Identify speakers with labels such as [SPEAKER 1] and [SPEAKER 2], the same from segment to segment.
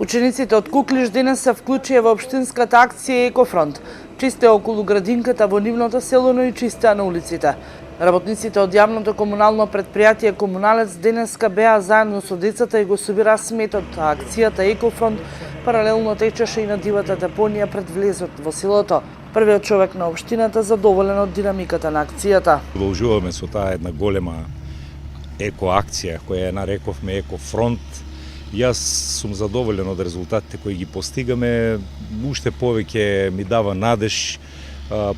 [SPEAKER 1] Учениците од Куклиш денес се вклучија во општинската акција Екофронт. Чистеа околу градинката во нивното село, но и чистеа на улиците. Работниците од јавното комунално предпријатие Комуналец денеска беа заедно со децата и го собира сметот, а акцијата Екофронт паралелно течеше и на дивата депонија пред влезот во селото. Првиот човек на општината задоволен од динамиката на акцијата.
[SPEAKER 2] Продолжуваме со таа една голема екоакција која ја нарековме Екофронт. Јас сум задоволен од резултатите кои ги постигаме. Уште повеќе ми дава надеж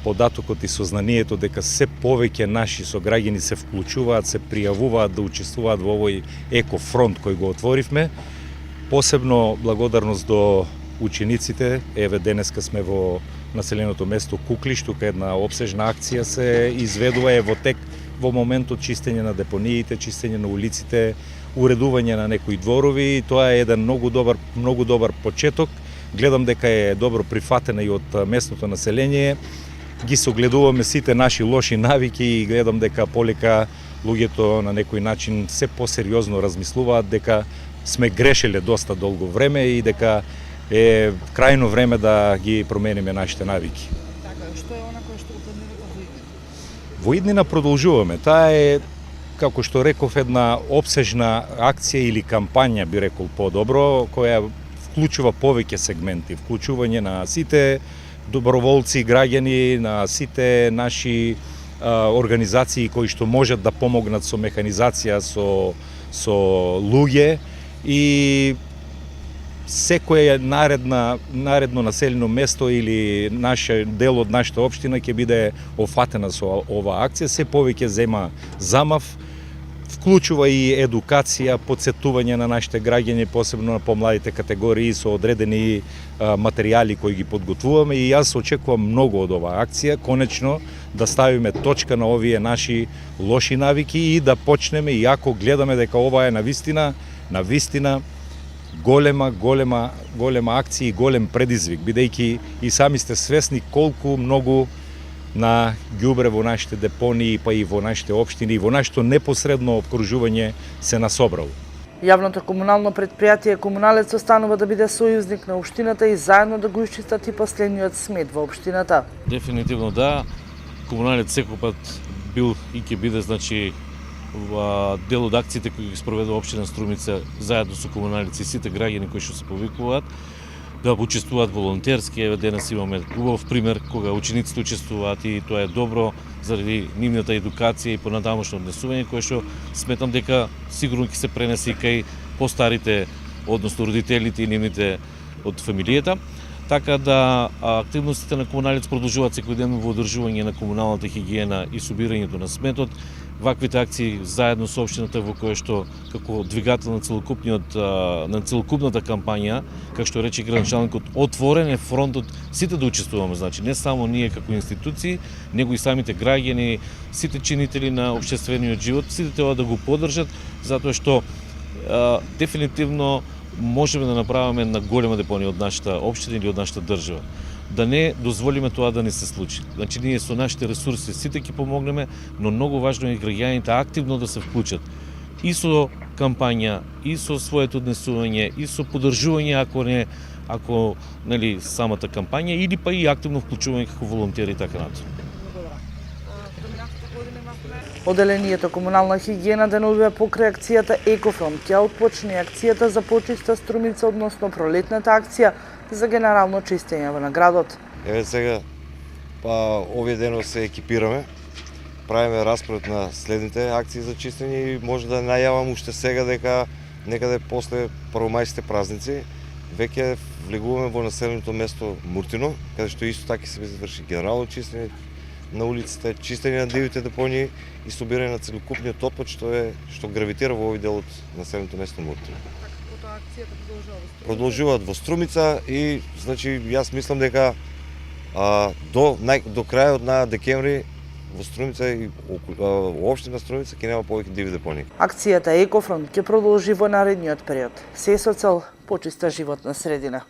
[SPEAKER 2] податокот и сознанието дека се повеќе наши сограѓани се вклучуваат, се пријавуваат да учествуваат во овој Екофронт кој го отворивме. Посебно благодарност до учениците. Еве денеска сме во населеното место Куклиш, тука една обсежна акција се изведува, е во тек во моментот чистење на депониите, чистење на улиците, уредување на некои дворови. Тоа е еден многу добар почеток. Гледам дека е добро прифатена и од местното население. Ги согледуваме сите наши лоши навики и гледам дека полека луѓето на некој начин се посериозно размислуваат дека сме грешеле доста долго време и дека е крајно време да ги промениме нашите навики.
[SPEAKER 1] Така, што е она кое што го планирате во иднина?
[SPEAKER 2] Во иднина продолжуваме. Таа е, како што реков, една обсежна акција или кампања, би рекол подобро, која вклучува повеќе сегменти, вклучување на сите доброволци, граѓани, на сите наши организации кои што можат да помогнат со механизација, со луѓе и секое наредно населено место или дел од нашата општина ќе биде офатена со оваа акција. Се повеќе зема замав, вклучува и едукација, подсетување на нашите граѓани, посебно на помладите категории со одредени материјали кои ги подготвуваме и јас очекувам многу од оваа акција, конечно да ставиме точка на овие наши лоши навики и да почнеме, и ако гледаме дека ова е навистина голема акција и голем предизвик, бидејќи и сами сте свесни колку многу на ѓубре во нашите депонии, па и во нашите општини, и во нашето непосредно обкружување се насобрало.
[SPEAKER 1] Јавното комунално предпријатие Комуналец останува да биде сојузник на општината и заедно да го исчистат и последниот смет во општината.
[SPEAKER 3] Дефинитивно да. Комуналец секој пат бил и ќе биде, значи, дел од акциите кои ги спроведува општина Струмица заедно со Комуналец и сите граѓани кои што се повикуваат да учествуваат волонтерски. Еве денес имаме убав пример кога учениците учествуваат и тоа е добро заради нивната едукација и понатамошно однесување кое што сметам дека сигурно ќе се пренесе и кај постарите, односно родителите и нивните од фамилијата. Така да активностите на Комуналец продолжуваат секојдневно во одржување на комуналната хигиена и собирањето на сметот. Ваквите акции заедно со општината во кое што како двигател на целокупната кампања, како што рече градоначалникот, отворен е фронтот сите да учествуваме, значи не само ние како институции, него и самите граѓани, сите чинители на општествениот живот, сите треба да го поддржат, затоа што дефинитивно можеме да направиме една голема депонија од нашата општина или од нашата држава. Да не дозволиме тоа да не се случи. Значи ние со нашите ресурси сите ќе помогнеме, но многу важно е граѓаните активно да се вклучат и со кампања, и со своето однесување, и со поддржување ако нели самата кампања или па и активно вклучување како волонтери и така натаму.
[SPEAKER 1] Оделението комунална хигиена деновиве покрај акцијата Екофронт ќе отпочне акцијата за почиста Струмица, односно пролетната акција за генерално чистење на градот.
[SPEAKER 4] Еве сега, овие денот се екипираме, правиме распоред на следните акции за чистење и може да најавам уште сега дека некаде после првомајските празници веќе влегуваме во населеното место Муртино, каде што исто така се заврши генерално чистење на улиците, чистење на дивите депонии и собирање на целокупниот отпад што гравитира во овој дел од населеното место Муртино. Продолжуваат во Струмица и значи јас мислам дека до крајот на декември во Струмица и општина Струмица ќе нема повеќе диви депонии.
[SPEAKER 1] Акцијата Екофронт ќе продолжи во наредниот период. Се со цел почиста животна средина.